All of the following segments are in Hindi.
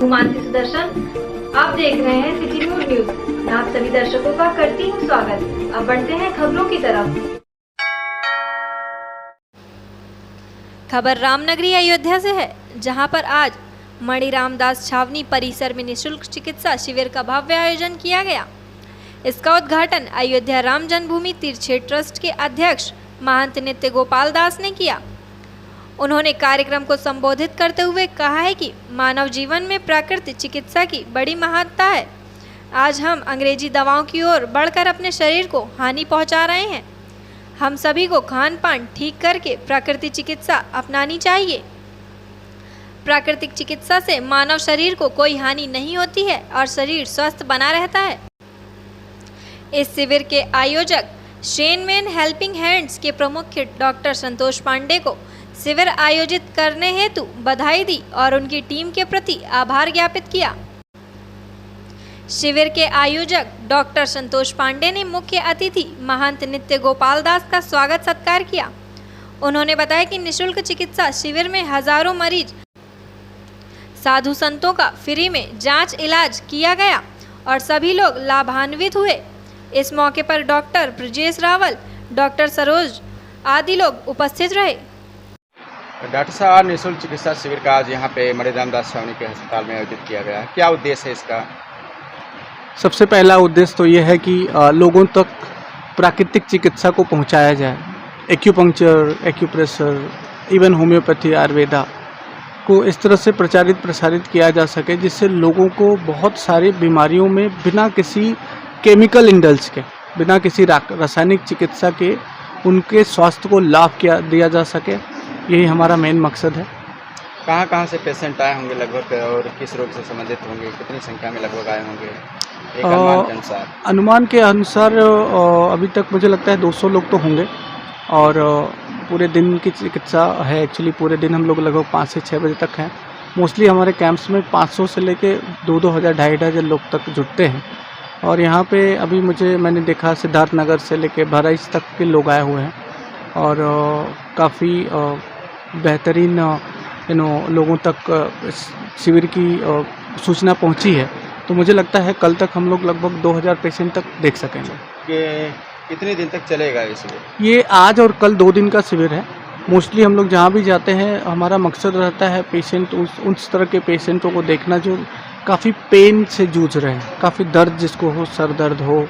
हूँ मानसी सुदर्शन। आप देख रहे हैं सिटी मूड न्यूज। मैं आप सभी दर्शकों का करती हूँ स्वागत। अब बढ़ते हैं खबरों की तरफ। खबर रामनगरी अयोध्या से है, जहां पर आज मणि रामदास छावनी परिसर में निःशुल्क चिकित्सा शिविर का भव्य आयोजन किया गया। इसका उद्घाटन अयोध्या राम जन्मभूमि तीर्थ क्षेत्र ट्रस्ट के अध्यक्ष महंत नित्य गोपाल दास ने किया। उन्होंने कार्यक्रम को संबोधित करते हुए कहा है कि मानव जीवन में प्राकृतिक चिकित्सा की बड़ी महत्ता है। आज हम अंग्रेजी दवाओं की ओर बढ़कर अपने शरीर को हानि पहुंचा रहे हैं। हम सभी को खान पान ठीक करके प्राकृतिक चिकित्सा अपनानी चाहिए। प्राकृतिक चिकित्सा से मानव शरीर को कोई हानि नहीं होती है और शरीर स्वस्थ बना रहता है। इस शिविर के आयोजक शेनमैन हेल्पिंग हैंड्स के प्रमुख डॉक्टर संतोष पांडे को शिविर आयोजित करने हेतु बधाई दी और उनकी टीम के प्रति आभार ज्ञापित किया। शिविर के आयोजक डॉक्टर संतोष पांडे ने मुख्य अतिथि महंत नित्य गोपाल दास का स्वागत सत्कार किया। उन्होंने बताया कि निःशुल्क चिकित्सा शिविर में हजारों मरीज साधु संतों का फ्री में जांच इलाज किया गया और सभी लोग लाभान्वित हुए। इस मौके पर डॉक्टर ब्रजेश रावल, डॉक्टर सरोज आदि लोग उपस्थित रहे। डॉक्टर साहब, निःशुल्क चिकित्सा शिविर का आज यहाँ पे मणि रामदास छावनी के अस्पताल में आयोजित किया गया है। क्या उद्देश्य है इसका? सबसे पहला उद्देश्य तो ये है कि लोगों तक प्राकृतिक चिकित्सा को पहुँचाया जाए। Acupuncture, acupressure, even homeopathy, Ayurveda को इस तरह से प्रसारित किया जा सके जिससे लोगों को बहुत सारी बीमारियों में बिना किसी केमिकल इंडल्स के, बिना किसी रासायनिक चिकित्सा के उनके स्वास्थ्य को लाभ दिया जा सके। यही हमारा मेन मकसद है। कहाँ से पेशेंट आए होंगे लगभग और किस रोग से संबंधित होंगे? कितनी संख्या में लगभग आए होंगे एक अनुमान के अनुसार? अनुमान के अनुसार अभी तक मुझे लगता है 200 लोग तो होंगे और पूरे दिन की चिकित्सा है। एक्चुअली पूरे दिन हम लोग लगभग 5 से 6 बजे तक हैं। मोस्टली हमारे कैंप्स में 500 से लेके 2-2 हज़ार, 2,500 लोग तक जुटते हैं। और यहाँ पे अभी मैंने देखा सिद्धार्थ नगर से लेके बहराइच तक के लोग आए हुए हैं और काफ़ी बेहतरीन लोगों तक शिविर की सूचना पहुँची है। तो मुझे लगता है कल तक हम लोग लगभग 2,000 पेशेंट तक देख सकेंगे। कितने दिन तक चलेगा ये शिविर? ये आज और कल 2 दिन का शिविर है। मोस्टली हम लोग जहाँ भी जाते हैं हमारा मकसद रहता है पेशेंट उस तरह के पेशेंटों को देखना जो काफ़ी पेन से जूझ रहे हैं, काफ़ी दर्द जिसको हो, सर दर्द हो,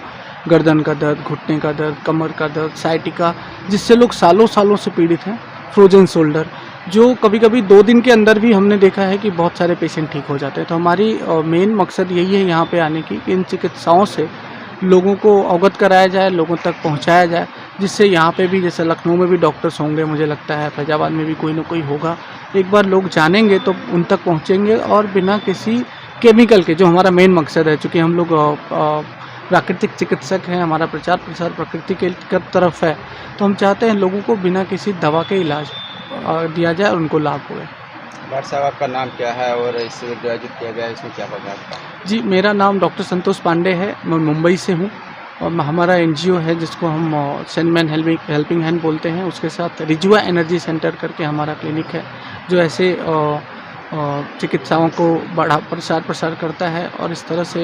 गर्दन का दर्द, घुटने का दर्द, कमर का दर्द, साइटिका, जिससे लोग सालों से पीड़ित हैं, फ्रोजन शोल्डर, जो कभी कभी 2 दिन के अंदर भी हमने देखा है कि बहुत सारे पेशेंट ठीक हो जाते हैं। तो हमारी मेन मकसद यही है यहाँ पे आने की कि इन चिकित्साओं से लोगों को अवगत कराया जाए, लोगों तक पहुँचाया जाए, जिससे यहाँ पे भी जैसे लखनऊ में भी डॉक्टर्स होंगे, मुझे लगता है फैजाबाद में भी कोई ना कोई होगा। एक बार लोग जानेंगे तो उन तक पहुँचेंगे और बिना किसी केमिकल के, जो हमारा मेन मकसद है। चूँकि हम लोग प्राकृतिक चिकित्सक हैं, हमारा प्रचार प्रसार प्रकृति के तरफ है, तो हम चाहते हैं लोगों को बिना किसी दवा के इलाज दिया जाए और उनको लाभ हुए। डॉक्टर साहब, आपका नाम क्या है और इस शिविर जो आयोजित किया गया है इसमें क्या होगा आपका? जी, मेरा नाम डॉक्टर संतोष पांडे है। मैं मुंबई से हूँ और हमारा NGO है जिसको हम शेनमैन हेल्पिंग हैंड बोलते हैं। उसके साथ रिजुआ एनर्जी सेंटर करके हमारा क्लिनिक है जो ऐसे चिकित्साओं को प्रसार करता है और इस तरह से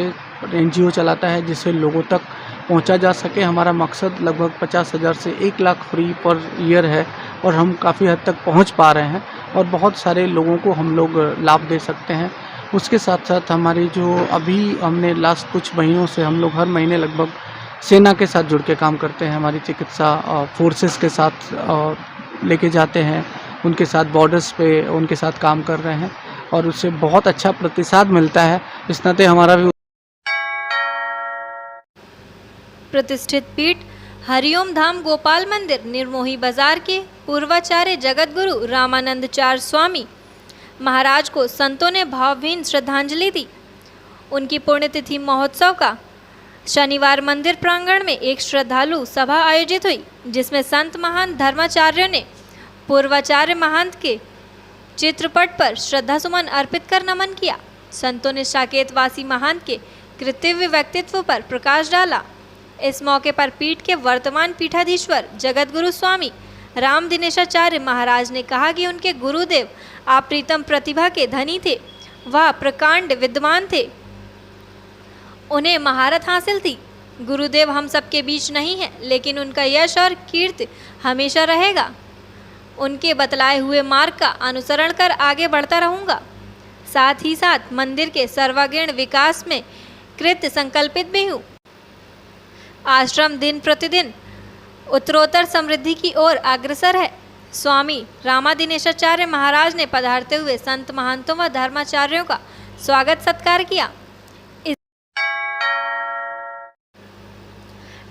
NGO चलाता है जिससे लोगों तक पहुंचा जा सके। हमारा मकसद लगभग 50,000 से 1 लाख फ्री पर ईयर है और हम काफ़ी हद तक पहुंच पा रहे हैं और बहुत सारे लोगों को हम लोग लाभ दे सकते हैं। उसके साथ साथ हमारी जो अभी हमने लास्ट कुछ महीनों से हम लोग हर महीने लगभग सेना के साथ जुड़ के काम करते हैं। हमारी चिकित्सा फोर्सेस के साथ लेके जाते हैं, उनके साथ बॉर्डर्स पे उनके साथ काम कर रहे हैं और उससे बहुत अच्छा प्रतिसाद मिलता है। इस नाते हमारा भी प्रतिष्ठित पीठ हरिओम धाम गोपाल मंदिर निर्मोही बाजार के पूर्वाचार्य जगत गुरु रामानंदाचार्य स्वामी महाराज को संतों ने भावभीन श्रद्धांजलि दी। उनकी पुण्यतिथि महोत्सव का शनिवार मंदिर प्रांगण में एक श्रद्धालु सभा आयोजित हुई, जिसमें संत महान धर्माचार्यों ने पूर्वाचार्य महंत के चित्रपट पर श्रद्धा सुमन अर्पित कर नमन किया। संतों ने साकेतवासी महंत के कृतव्य व्यक्तित्व पर प्रकाश डाला। इस मौके पर पीठ के वर्तमान पीठाधीश्वर जगत गुरु स्वामी राम दिनेशाचार्य महाराज ने कहा कि उनके गुरुदेव अप्रीतम प्रतिभा के धनी थे। वह प्रकांड विद्वान थे, उन्हें महारत हासिल थी। गुरुदेव हम सबके बीच नहीं है, लेकिन उनका यश और कीर्ति हमेशा रहेगा। उनके बतलाए हुए मार्ग का अनुसरण कर आगे बढ़ता रहूँगा। साथ ही साथ मंदिर के सर्वांगीण विकास में कृत संकल्पित भी हूँ। आश्रम दिन प्रतिदिन उत्तरोत्तर समृद्धि की ओर अग्रसर है। स्वामी रामादिनेशाचार्य महाराज ने पधारते हुए संत महंतों व धर्माचार्यों का स्वागत सत्कार किया।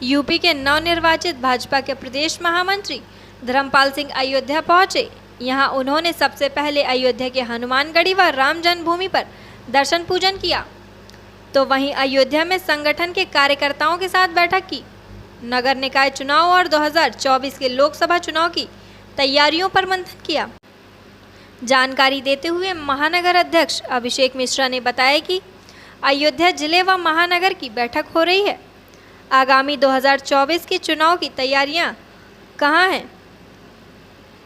यूपी के नवनिर्वाचित भाजपा के प्रदेश महामंत्री धर्मपाल सिंह अयोध्या पहुंचे। यहां उन्होंने सबसे पहले अयोध्या के हनुमानगढ़ी व राम जन्मभूमि पर दर्शन पूजन किया, तो वहीं अयोध्या में संगठन के कार्यकर्ताओं के साथ बैठक की। नगर निकाय चुनाव और 2024 के लोकसभा चुनाव की तैयारियों पर मंथन किया। जानकारी देते हुए महानगर अध्यक्ष अभिषेक मिश्रा ने बताया कि अयोध्या जिले व महानगर की बैठक हो रही है। आगामी 2024 के चुनाव की तैयारियां कहाँ हैं?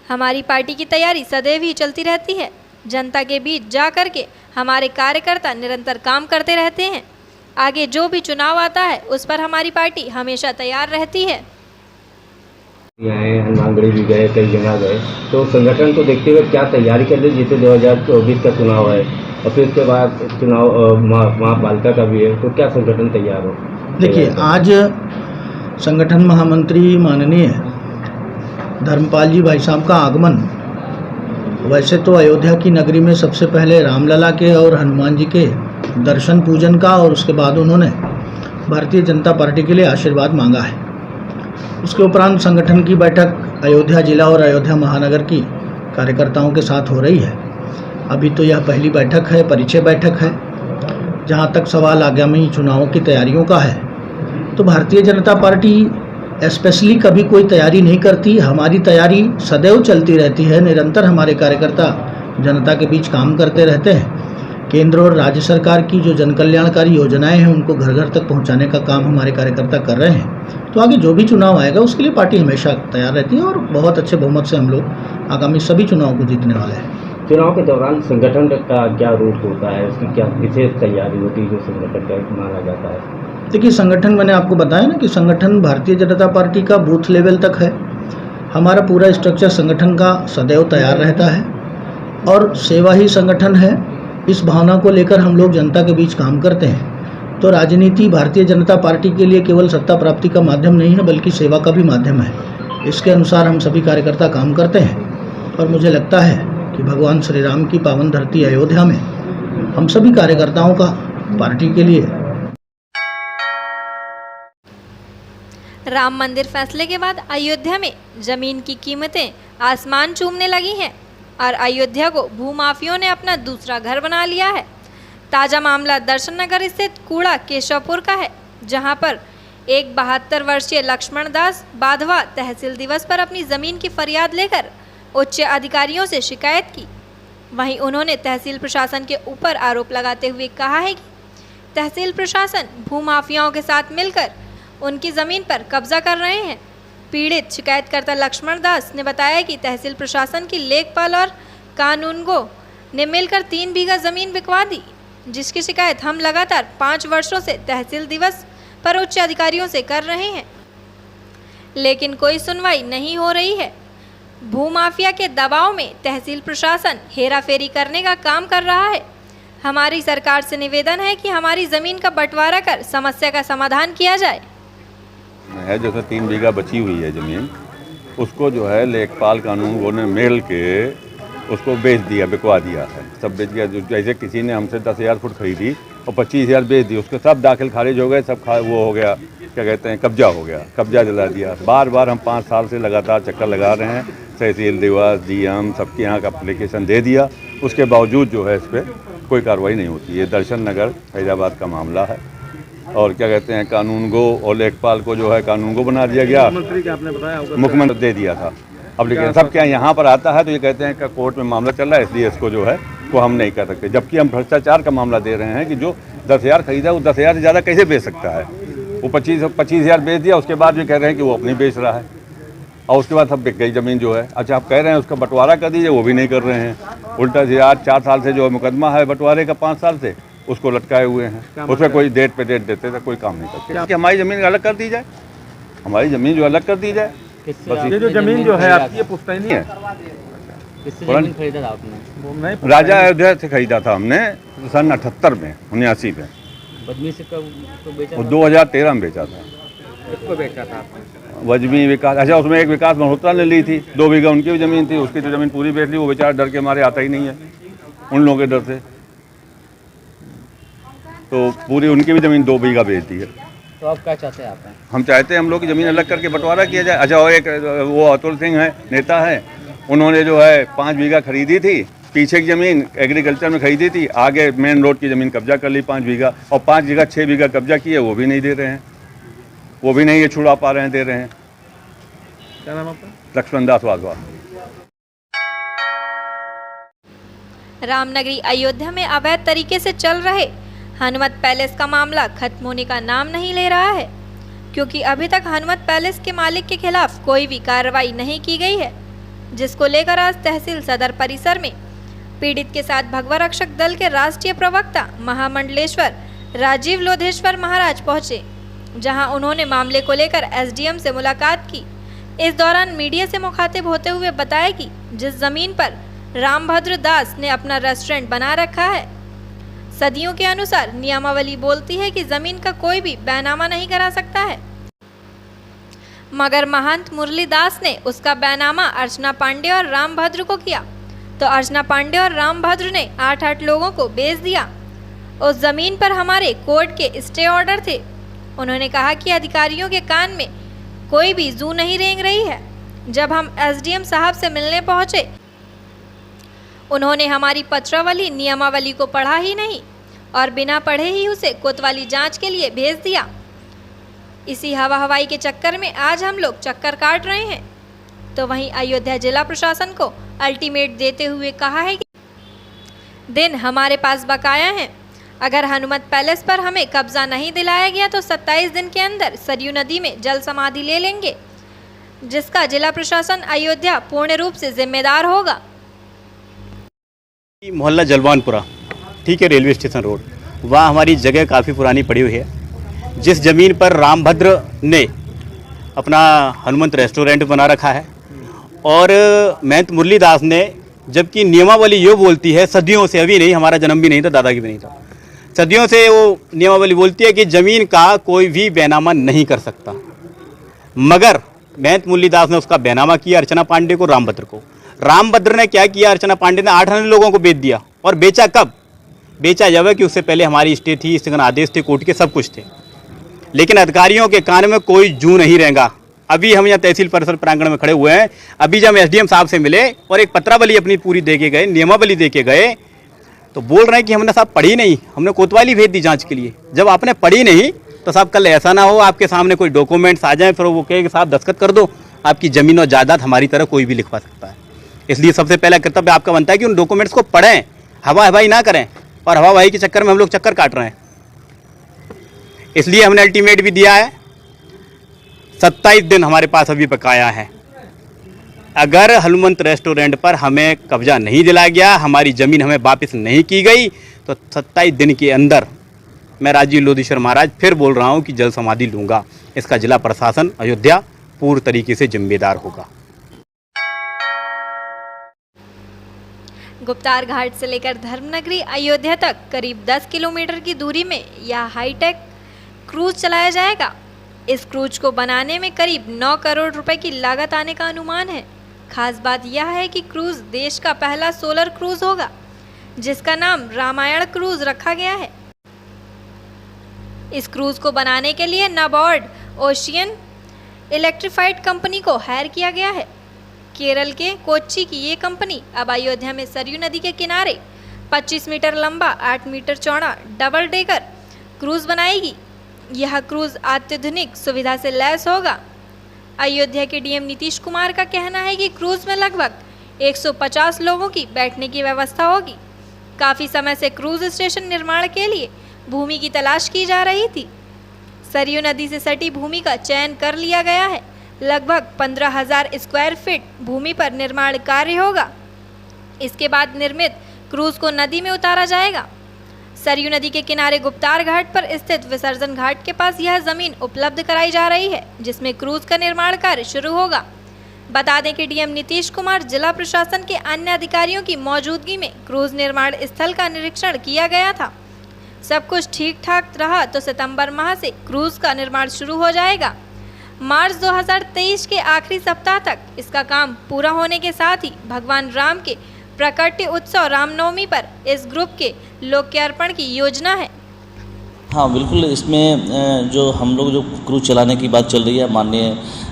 हमारी पार्टी की तैयारी सदैव ही चलती रहती है। जनता के बीच जा कर के हमारे कार्यकर्ता निरंतर काम करते रहते हैं। आगे जो भी चुनाव आता है उस पर हमारी पार्टी हमेशा तैयार रहती है। हनुमानगढ़ी भी गए, कई जगह गए, तो संगठन को देखते हुए क्या तैयारी कर रहे? जैसे 2024 का चुनाव है और फिर उसके बाद चुनाव महापालिका का भी है, तो क्या संगठन तैयार हो? देखिए, आज संगठन महामंत्री माननीय धर्मपाल जी भाई साहब का आगमन, वैसे तो अयोध्या की नगरी में सबसे पहले रामलला के और हनुमान जी के दर्शन पूजन का, और उसके बाद उन्होंने भारतीय जनता पार्टी के लिए आशीर्वाद मांगा है। उसके उपरांत संगठन की बैठक अयोध्या जिला और अयोध्या महानगर की कार्यकर्ताओं के साथ हो रही है। अभी तो यह पहली बैठक है, परिचय बैठक है। जहाँ तक सवाल आगामी चुनावों की तैयारियों का है, तो भारतीय जनता पार्टी स्पेशली कभी कोई तैयारी नहीं करती। हमारी तैयारी सदैव चलती रहती है। निरंतर हमारे कार्यकर्ता जनता के बीच काम करते रहते हैं। केंद्र और राज्य सरकार की जो जनकल्याणकारी योजनाएं हैं उनको घर घर तक पहुंचाने का काम हमारे कार्यकर्ता कर रहे हैं। तो आगे जो भी चुनाव आएगा उसके लिए पार्टी हमेशा तैयार रहती है और बहुत अच्छे बहुमत से हम लोग आगामी सभी चुनाव को जीतने वाले हैं। चुनाव के दौरान संगठन का क्या रूप होता है, उसकी क्या विशेष तैयारी होती है जो संगठन का माना जाता है? देखिए, संगठन मैंने आपको बताया ना कि संगठन भारतीय जनता पार्टी का बूथ लेवल तक है। हमारा पूरा स्ट्रक्चर संगठन का सदैव तैयार रहता है और सेवा ही संगठन है। इस भावना को लेकर हम लोग जनता के बीच काम करते हैं। तो राजनीति भारतीय जनता पार्टी के लिए केवल सत्ता प्राप्ति का माध्यम नहीं है, बल्कि सेवा का भी माध्यम है। इसके अनुसार हम सभी कार्यकर्ता काम करते हैं और मुझे लगता है कि भगवान श्री राम की पावन धरती अयोध्या में हम सभी कार्यकर्ताओं का पार्टी के लिए। राम मंदिर फैसले के बाद अयोध्या में जमीन की कीमतें आसमान चूमने लगी हैं और अयोध्या को भूमाफियों ने अपना दूसरा घर बना लिया है। ताज़ा मामला दर्शन नगर स्थित कूड़ा केशवपुर का है, जहां पर एक 72 वर्षीय लक्ष्मण दास बाधवा तहसील दिवस पर अपनी ज़मीन की फरियाद लेकर उच्च अधिकारियों से शिकायत की। वहीं उन्होंने तहसील प्रशासन के ऊपर आरोप लगाते हुए कहा है कि तहसील प्रशासन भूमाफियाओं के साथ मिलकर उनकी ज़मीन पर कब्जा कर रहे हैं। पीड़ित शिकायतकर्ता लक्ष्मण दास ने बताया कि तहसील प्रशासन की लेखपाल और कानूनगो ने मिलकर 3 बीघा ज़मीन बिकवा दी, जिसकी शिकायत हम लगातार 5 वर्षों से तहसील दिवस पर उच्च अधिकारियों से कर रहे हैं, लेकिन कोई सुनवाई नहीं हो रही है। भूमाफिया के दबाव में तहसील प्रशासन हेराफेरी करने का काम कर रहा है। हमारी सरकार से निवेदन है कि हमारी ज़मीन का बंटवारा कर समस्या का समाधान किया जाए। है जो 3 बीघा बची हुई है ज़मीन, उसको जो है लेखपाल कानून ने मेल के उसको बेच दिया, बिकवा दिया है, सब बेच गया। जैसे किसी ने हमसे 10,000 फुट खरीदी और 25,000 बेच दी, उसके सब दाखिल खारिज हो गए, सब वो हो गया, क्या कहते हैं, कब्जा हो गया, कब्जा दिला दिया। बार बार हम 5 साल से लगातार चक्कर लगा रहे हैं, तहसील दिवस डीएम सबके यहाँ का एप्लीकेशन दे दिया, उसके बावजूद जो है इस पर कोई कार्रवाई नहीं होती। ये दर्शन नगर फैजाबाद का मामला है और क्या कहते हैं, कानूनगो और लेखपाल को जो है कानूनगो बना दिया गया। मुख्यमंत्री दे दिया था। अब लेकिन सब क्या यहाँ पर आता है तो ये कहते हैं कि कोर्ट में मामला चल रहा है, इसलिए इसको जो है वो हम नहीं कर सकते, जबकि हम भ्रष्टाचार का मामला दे रहे हैं कि जो 10,000 खरीदा वो 10,000 से ज़्यादा कैसे बेच सकता है। वो 25,000 बेच दिया, उसके बाद भी कह रहे हैं कि वो अपनी बेच रहा है। और उसके बाद सब बिक गई ज़मीन जो है। अच्छा, आप कह रहे हैं उसका बंटवारा कर दीजिए, वो भी नहीं कर रहे हैं। उल्टा जी आज 4 साल से जो मुकदमा है बंटवारे का, 5 साल से उसको लटकाए हुए हैं। उसमें कोई डेट पे डेट देते थे, कोई काम नहीं करते। कि हमारी ज़मीन अलग कर दी जाए, हमारी ज़मीन जो अलग कर दी जाए। बस ये जो ज़मीन जो है आपकी, ये पुश्तैनी है। किससे खरीदा था आपने? राजा अयोध्या से खरीदा था हमने सन 78 में, 79 में। बदमी से कब तो बेचा? वो 2013 में बेचा था। किसको बेचा था आपने? वजमी विकास। अच्छा, उसमें एक विकास मल्होत्रा ने ली थी, 2 बीघा उनकी भी ज़मीन थी, उसकी तो ज़मीन पूरी बेच ली। वो बेचारा डर के मारे आता ही नहीं है, उन लोगों के डर से। तो पूरी उनकी भी ज़मीन 2 बीघा बेच दी है। तो आप क्या चाहते हैं? आप हम चाहते हैं हम लोग की ज़मीन अलग करके बंटवारा किया जाए। अच्छा, और एक वो अतुल सिंह है, नेता है, उन्होंने जो है 5 बीघा खरीदी थी, पीछे की ज़मीन एग्रीकल्चर में खरीदी थी, आगे मेन रोड की ज़मीन कब्जा कर ली 5 बीघा, और 5 जगह 6 बीघा कब्जा किए, वो भी नहीं दे रहे हैं, वो भी नहीं ये छुड़ा पा रहे हैं, दे रहे हैं। क्या नाम आपका? लक्ष्मण दास वाधवा। रामनगरी अयोध्या में अवैध तरीके से चल रहे हनुमत पैलेस का मामला खत्म होने का नाम नहीं ले रहा है, क्योंकि अभी तक हनुमत पैलेस के मालिक के खिलाफ कोई भी कार्रवाई नहीं की गई है, जिसको लेकर आज तहसील सदर परिसर में पीड़ित के साथ भगवा रक्षक दल के राष्ट्रीय प्रवक्ता महामंडलेश्वर राजीव लोधेश्वर महाराज पहुंचे, जहां उन्होंने मामले को लेकर एसडीएम से मुलाकात की। इस दौरान मीडिया से मुखातिब होते हुए बताया कि जिस जमीन पर रामभद्र दास ने अपना रेस्टोरेंट बना रखा है, सदियों के अनुसार नियमावली बोलती है कि जमीन का कोई भी बैनामा नहीं करा सकता है, मगर महंत मुरली दास ने उसका बैनामा अर्चना पांडे और रामभद्र को किया, तो अर्चना पांडे और रामभद्र ने 8-8 लोगों को बेच दिया। उस जमीन पर हमारे कोर्ट के स्टे ऑर्डर थे। उन्होंने कहा कि अधिकारियों के कान में कोई भी जू नहीं रेंग रही है। जब हम एसडीएम साहब से मिलने पहुंचे, उन्होंने हमारी पत्रावली नियमावली को पढ़ा ही नहीं और बिना पढ़े ही उसे कोतवाली जांच के लिए भेज दिया। इसी हवा हवाई के चक्कर में आज हम लोग चक्कर काट रहे हैं। तो वहीं अयोध्या जिला प्रशासन को अल्टीमेट देते हुए कहा है कि दिन हमारे पास बकाया है। अगर हनुमत पैलेस पर हमें कब्जा नहीं दिलाया गया तो 27 दिन के अंदर सरयू नदी में जल समाधि ले लेंगे, जिसका जिला प्रशासन अयोध्या पूर्ण रूप से जिम्मेदार होगा। मोहल्ला जलवानपुरा, ठीक है, रेलवे स्टेशन रोड, वहाँ हमारी जगह काफ़ी पुरानी पड़ी हुई है। जिस ज़मीन पर रामभद्र ने अपना हनुमंत रेस्टोरेंट बना रखा है और महंत मुरलीदास ने, जबकि नियमावली ये बोलती है सदियों से, अभी नहीं, हमारा जन्म भी नहीं था, दादा की भी नहीं था, सदियों से वो नियमावली बोलती है कि ज़मीन का कोई भी बैनामा नहीं कर सकता, मगर महंत मुरलीदास ने उसका बैनामा किया अर्चना पांडे को, रामभद्र को। रामभद्र ने क्या किया, अर्चना पांडे ने 8 लोगों को बेच दिया। और बेचा कब? बेचा जब है कि उससे पहले हमारी स्टे थी, स्थगन आदेश थे, कोर्ट के सब कुछ थे, लेकिन अधिकारियों के कान में कोई जू नहीं रहेगा। अभी हम यहाँ तहसील परिसर प्रांगण में खड़े हुए हैं। अभी जब हम एसडीएम साहब से मिले और एक पत्रावली अपनी पूरी दे के गए, नियमावली दे के गए, तो बोल रहे हैं कि हमने साहब पढ़ी नहीं, हमने कोतवाली भेज दी जांच के लिए। जब आपने पढ़ी नहीं तो साहब कल ऐसा ना हो आपके सामने कोई डॉक्यूमेंट्स आ जाए फिर वो कहे कि साहब दस्तखत कर दो, आपकी ज़मीन और जायदाद हमारी तरह कोई भी लिखवा सकता है। इसलिए सबसे पहला कर्तव्य आपका बनता है कि उन डॉक्यूमेंट्स को पढ़ें, हवा हवाई ना करें, और हवा हवाई के चक्कर में हम लोग चक्कर काट रहे हैं। इसलिए हमने अल्टीमेट भी दिया है, 27 दिन हमारे पास अभी बकाया है। अगर हनुमंत रेस्टोरेंट पर हमें कब्जा नहीं दिलाया गया, हमारी ज़मीन हमें वापस नहीं की गई, तो 27 दिन के अंदर मैं राजीव लोधेश्वर महाराज फिर बोल रहा हूं कि जल समाधि लूँगा। इसका जिला प्रशासन अयोध्या पूर्ण तरीके से जिम्मेदार होगा। गुप्तार घाट से लेकर धर्मनगरी अयोध्या तक करीब 10 किलोमीटर की दूरी में यह हाईटेक क्रूज चलाया जाएगा। इस क्रूज को बनाने में करीब 9 करोड़ रुपए की लागत आने का अनुमान है। खास बात यह है कि क्रूज देश का पहला सोलर क्रूज होगा, जिसका नाम रामायण क्रूज रखा गया है। इस क्रूज को बनाने के लिए नाबार्ड ओशियन इलेक्ट्रिफाइड कंपनी को हायर किया गया है। केरल के कोच्चि की ये कंपनी अब अयोध्या में सरयू नदी के किनारे 25 मीटर लंबा 8 मीटर चौड़ा डबल डेकर क्रूज बनाएगी। यह क्रूज अत्याधुनिक सुविधा से लैस होगा। अयोध्या के डीएम नीतीश कुमार का कहना है कि क्रूज में लगभग 150 लोगों की बैठने की व्यवस्था होगी। काफ़ी समय से क्रूज स्टेशन निर्माण के लिए भूमि की तलाश की जा रही थी। सरयू नदी से सटी भूमि का चयन कर लिया गया है। लगभग 15,000 स्क्वायर फीट भूमि पर निर्माण कार्य होगा। इसके बाद निर्मित क्रूज को नदी में उतारा जाएगा। सरयू नदी के किनारे गुप्तार घाट पर स्थित विसर्जन घाट के पास यह जमीन उपलब्ध कराई जा रही है, जिसमें क्रूज का निर्माण कार्य शुरू होगा। बता दें कि डीएम नीतीश कुमार, जिला प्रशासन के अन्य अधिकारियों की मौजूदगी में क्रूज निर्माण स्थल का निरीक्षण किया गया था। सब कुछ ठीक ठाक रहा तो सितंबर माह से क्रूज का निर्माण शुरू हो जाएगा। मार्च 2023 के आखिरी सप्ताह तक इसका काम पूरा होने के साथ ही भगवान राम के प्राकट्य उत्सव रामनवमी पर इस ग्रुप के लोकार्पण की योजना है। हाँ बिल्कुल, इसमें जो हम लोग जो क्रूज चलाने की बात चल रही है, माननीय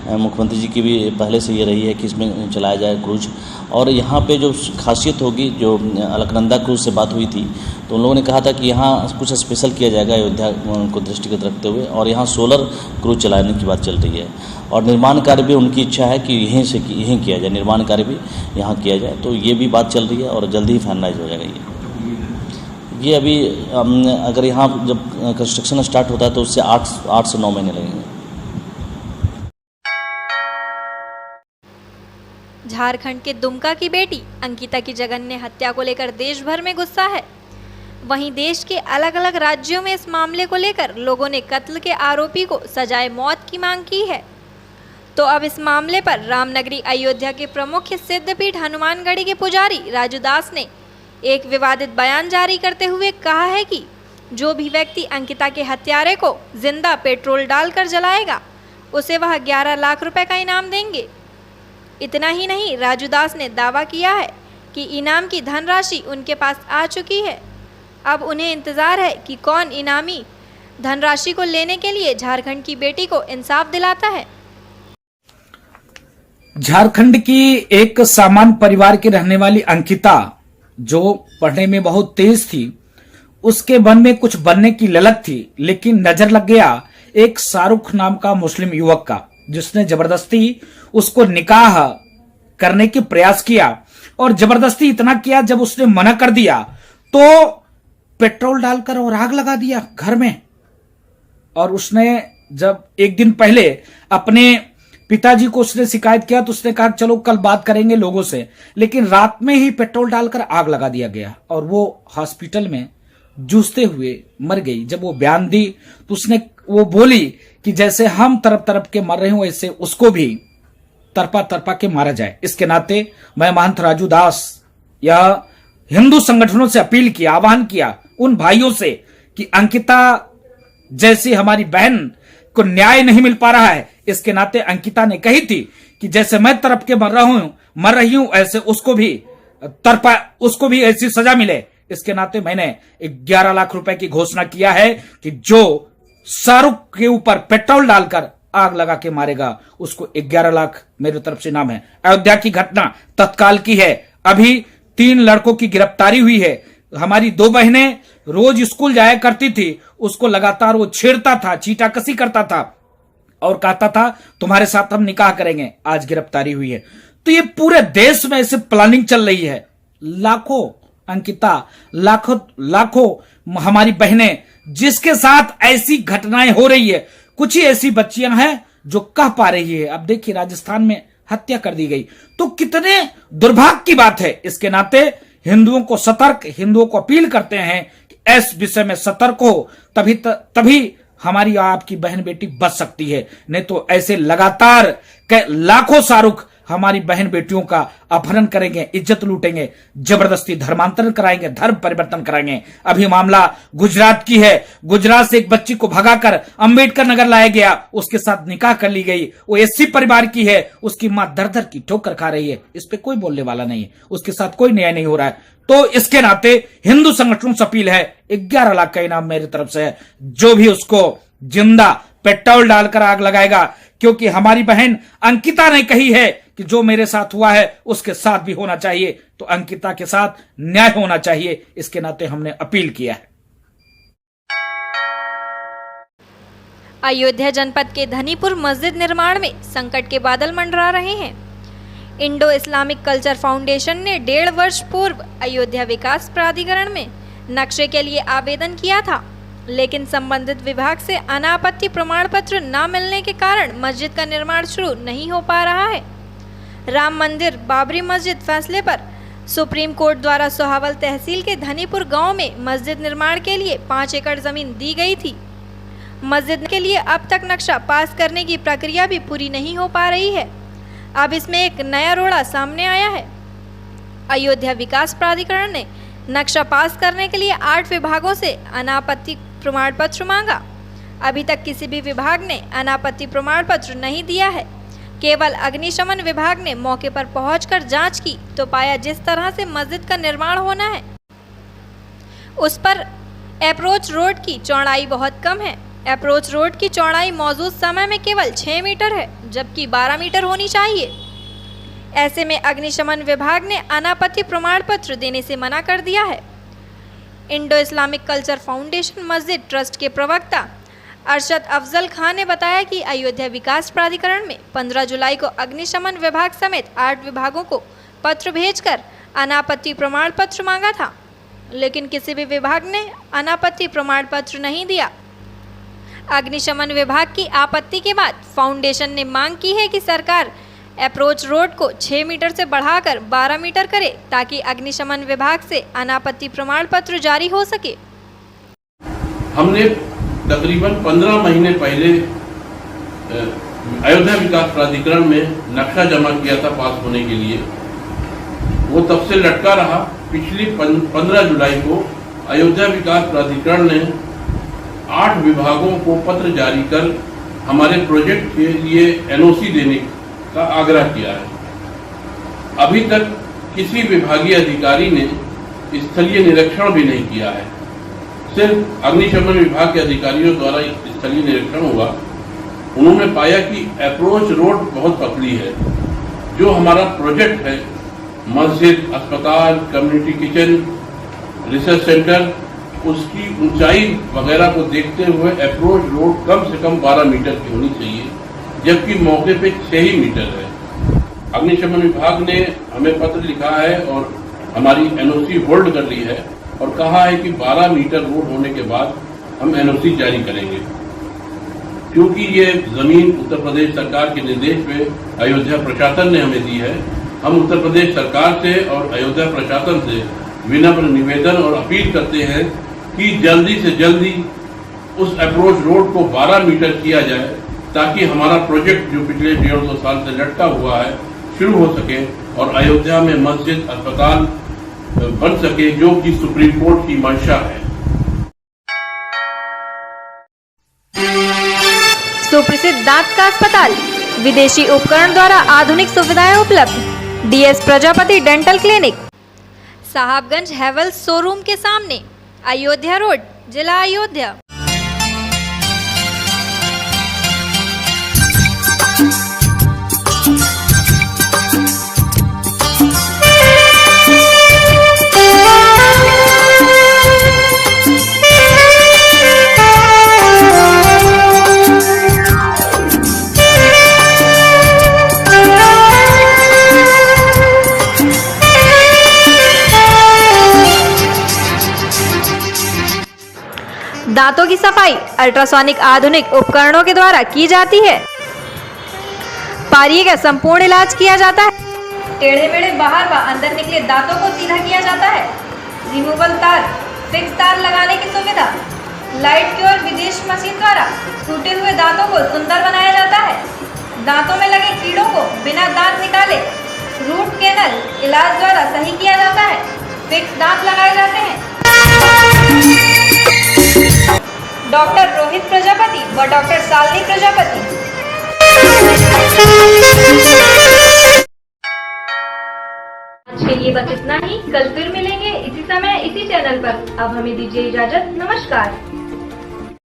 मुख्यमंत्री जी की भी पहले से ये रही है कि इसमें चलाया जाए क्रूज। और यहाँ पे जो खासियत होगी, जो अलकनंदा क्रूज से बात हुई थी तो उन लोगों ने कहा था कि यहाँ कुछ स्पेशल किया जाएगा अयोध्या को दृष्टिगत रखते हुए, और यहाँ सोलर क्रूज चलाने की बात चल रही है। और निर्माण कार्य भी उनकी इच्छा है कि यहीं किया जाए, निर्माण कार्य भी यहाँ किया जाए। तो ये भी बात चल रही है और जल्दी ही फाइनलाइज हो जाएगा। ये अभी अगर यहाँ जब कंस्ट्रक्शन स्टार्ट होता है तो उससे 8 से 9 महीने लगेंगे। झारखंड के दुमका की बेटी अंकिता की जघन्य हत्या को लेकर देश भर में गुस्सा है। वहीं देश के अलग अलग राज्यों में इस मामले को लेकर लोगों ने कत्ल के आरोपी को सजाए मौत की मांग की है। तो अब इस मामले पर रामनगरी अयोध्या के प्रमुख सिद्धपीठ हनुमानगढ़ी के पुजारी राजू दास ने एक विवादित बयान जारी करते हुए कहा है कि जो भी व्यक्ति अंकिता के हत्यारे को जिंदा पेट्रोल डालकर जलाएगा उसे वह 11 लाख रुपए का इनाम देंगे। इतना ही नहीं, राजू दास ने दावा किया है कि इनाम की धनराशि उनके पास आ चुकी है। अब उन्हें इंतजार है कि कौन इनामी धनराशि को लेने के लिए झारखंड की बेटी को इंसाफ दिलाता है। झारखंड की एक सामान्य परिवार की रहने वाली अंकिता, जो पढ़ने में बहुत तेज थी, उसके मन में कुछ बनने की ललक थी, लेकिन नजर लग गया एक शाहरुख नाम का मुस्लिम युवक का, जिसने जबरदस्ती उसको निकाह करने के प्रयास किया। और जबरदस्ती इतना किया, जब उसने मना कर दिया तो पेट्रोल डालकर और आग लगा दिया घर में। और उसने जब एक दिन पहले अपने पिताजी को उसने शिकायत किया तो उसने कहा चलो कल बात करेंगे लोगों से, लेकिन रात में ही पेट्रोल डालकर आग लगा दिया गया और वो हॉस्पिटल में जूझते हुए मर गई। जब वो बयान दी तो वो बोली कि जैसे हम तरफ तरफ के मर रहे हो वैसे उसको भी तरपा तरपा के मारा जाए। इसके नाते मैं महंत राजू दास या हिंदू संगठनों से अपील किया, आह्वान किया उन भाइयों से कि अंकिता जैसी हमारी बहन को न्याय नहीं मिल पा रहा है। इसके नाते अंकिता ने कही थी कि जैसे मैं तरफ के मर रही हूं ऐसे उसको भी ऐसी सजा मिले। इसके नाते मैंने 11 लाख रुपए की घोषणा किया है कि जो शाहरुख के ऊपर पेट्रोल डालकर आग लगा के मारेगा उसको 11 लाख मेरी तरफ से इनाम है। अयोध्या की घटना तत्काल की है। अभी 3 लड़कों की गिरफ्तारी हुई है। हमारी 2 बहनें रोज स्कूल जाया करती थी, उसको लगातार वो छेड़ता था, चीटाकसी करता था और कहता था तुम्हारे साथ हम निकाह करेंगे। आज गिरफ्तारी हुई है। तो ये पूरे देश में ऐसे प्लानिंग चल रही है। लाखों अंकिता, लाखों हमारी बहनें जिसके साथ ऐसी घटनाएं हो रही है, कुछ ही ऐसी बच्चियां हैं जो कह पा रही है। अब देखिए राजस्थान में हत्या कर दी गई, तो कितने दुर्भाग्य की बात है। इसके नाते हिंदुओं को अपील करते हैं कि इस विषय में सतर्क हो, तभी हमारी आपकी बहन बेटी बच सकती है। नहीं तो ऐसे लगातार लाखों शाहरुख हमारी बहन बेटियों का अपहरण करेंगे, इज्जत लूटेंगे, जबरदस्ती धर्मांतरण कराएंगे, धर्म परिवर्तन कराएंगे। अभी मामला गुजरात की है। गुजरात से एक बच्ची को भगाकर अंबेडकर नगर लाया गया, उसके साथ निकाह कर ली गई। वो एससी परिवार की है, उसकी मां दर दर की ठोकर खा रही है। इस पे कोई बोलने वाला नहीं है, उसके साथ कोई न्याय नहीं हो रहा है। तो इसके नाते हिंदू संगठनों से अपील है, 11 लाख का इनाम मेरी तरफ से है जो भी उसको जिंदा पेट्रोल डालकर आग लगाएगा। क्योंकि हमारी बहन अंकिता ने कही है कि जो मेरे साथ हुआ है उसके साथ भी होना चाहिए, तो अंकिता के साथ न्याय होना चाहिए। इसके नाते हमने अपील किया है। अयोध्या जनपद के धनीपुर मस्जिद निर्माण में संकट के बादल मंडरा रहे हैं। इंडो इस्लामिक कल्चर फाउंडेशन ने 1.5 वर्ष पूर्व अयोध्या विकास प्राधिकरण में नक्शे के लिए आवेदन किया था। लेकिन संबंधित विभाग से अनापत्ति प्रमाण पत्र न मिलने के कारण मस्जिद का निर्माण शुरू नहीं हो पा रहा है। राम मंदिर बाबरी मस्जिद फैसले पर सुप्रीम कोर्ट द्वारा सोहावल तहसील के धनीपुर गांव में मस्जिद निर्माण के लिए 5 एकड़ जमीन दी गई थी। मस्जिद के लिए अब तक नक्शा पास करने की प्रक्रिया भी पूरी नहीं हो पा रही है। अब इसमें एक नया रोड़ा सामने आया है। अयोध्या विकास प्राधिकरण ने नक्शा पास करने के लिए 8 विभागों से अनापत्ति प्रमाण पत्र मांगा। अभी तक किसी भी विभाग ने अनापत्ति प्रमाण पत्र नहीं दिया है। केवल अग्निशमन विभाग ने मौके पर पहुंचकर जांच की तो पाया जिस तरह से मस्जिद का निर्माण होना है उस पर अप्रोच रोड की चौड़ाई बहुत कम है। अप्रोच रोड की चौड़ाई मौजूद समय में केवल 6 मीटर है, जबकि 12 मीटर होनी चाहिए। ऐसे में अग्निशमन विभाग ने अनापत्ति प्रमाण पत्र देने से मना कर दिया है। इंडो इस्लामिक कल्चर फाउंडेशन मस्जिद ट्रस्ट के प्रवक्ता अरशद अफजल खान ने बताया कि अयोध्या विकास प्राधिकरण में 15 जुलाई को अग्निशमन विभाग समेत 8 विभागों को पत्र भेजकर अनापत्ति प्रमाण पत्र मांगा था, लेकिन किसी भी विभाग ने अनापत्ति प्रमाण पत्र नहीं दिया। अग्निशमन विभाग की आपत्ति के बाद फाउंडेशन ने मांग की है कि सरकार अप्रोच रोड को 6 मीटर से बढ़ाकर 12 मीटर करे ताकि अग्निशमन विभाग से अनापत्ति प्रमाण पत्र जारी हो सके। हमने तकरीबन 15 महीने पहले अयोध्या विकास प्राधिकरण में नक्शा जमा किया था पास होने के लिए। वो तब से लटका रहा। पिछली 15 जुलाई को अयोध्या विकास प्राधिकरण ने 8 विभागों को पत्र जारी कर हमारे प्रोजेक्ट के लिए एनओसी देने का आग्रह किया है। अभी तक किसी विभागीय अधिकारी ने स्थलीय निरीक्षण भी नहीं किया है। सिर्फ अग्निशमन विभाग के अधिकारियों द्वारा स्थलीय निरीक्षण हुआ। उन्होंने पाया कि अप्रोच रोड बहुत पतली है। जो हमारा प्रोजेक्ट है मस्जिद, अस्पताल, कम्युनिटी किचन, रिसर्च सेंटर, उसकी ऊंचाई वगैरह को देखते हुए अप्रोच रोड कम से कम 12 मीटर की होनी चाहिए, जबकि मौके पे 6 ही मीटर है। अग्निशमन विभाग ने हमें पत्र लिखा है और हमारी एनओसी होल्ड कर ली है और कहा है कि 12 मीटर रोड होने के बाद हम एनओसी जारी करेंगे। क्योंकि ये जमीन उत्तर प्रदेश सरकार के निर्देश पे अयोध्या प्रशासन ने हमें दी है, हम उत्तर प्रदेश सरकार से और अयोध्या प्रशासन से विनम्र निवेदन और अपील करते हैं कि जल्दी से जल्दी उस अप्रोच रोड को 12 मीटर किया जाए ताकि हमारा प्रोजेक्ट जो पिछले 1.5-2 साल से लटका हुआ है शुरू हो सके और अयोध्या में मस्जिद, अस्पताल बन सके, जो कि सुप्रीम कोर्ट की मंशा है। सुप्रसिद्ध दांत का अस्पताल, विदेशी उपकरण द्वारा आधुनिक सुविधाएं उपलब्ध। DS Prajapati dental clinic, Sahebganj Havells showroom के सामने, अयोध्या रोड, जिला अयोध्या। दांतों की सफाई अल्ट्रासोनिक आधुनिक उपकरणों के द्वारा की जाती है। पारिये का संपूर्ण इलाज किया जाता है। टेढ़े मेढ़े बाहर व अंदर निकले दांतों को सीधा किया जाता है। रिमूवल तार, फिक्स तार लगाने की सुविधा। लाइट की और विदेश मशीन द्वारा टूटे हुए दांतों को सुंदर बनाया जाता है। दांतों में लगे कीड़ों को बिना दांत निकाले रूट कैनल इलाज द्वारा सही किया जाता है। फिक्स दांत लगाए जाते हैं। डॉक्टर रोहित प्रजापति व डॉक्टर शालिनी प्रजापति। आज के लिए बस इतना ही। कल फिर मिलेंगे इसी समय इसी चैनल पर। अब हमें दीजिए इजाजत। नमस्कार।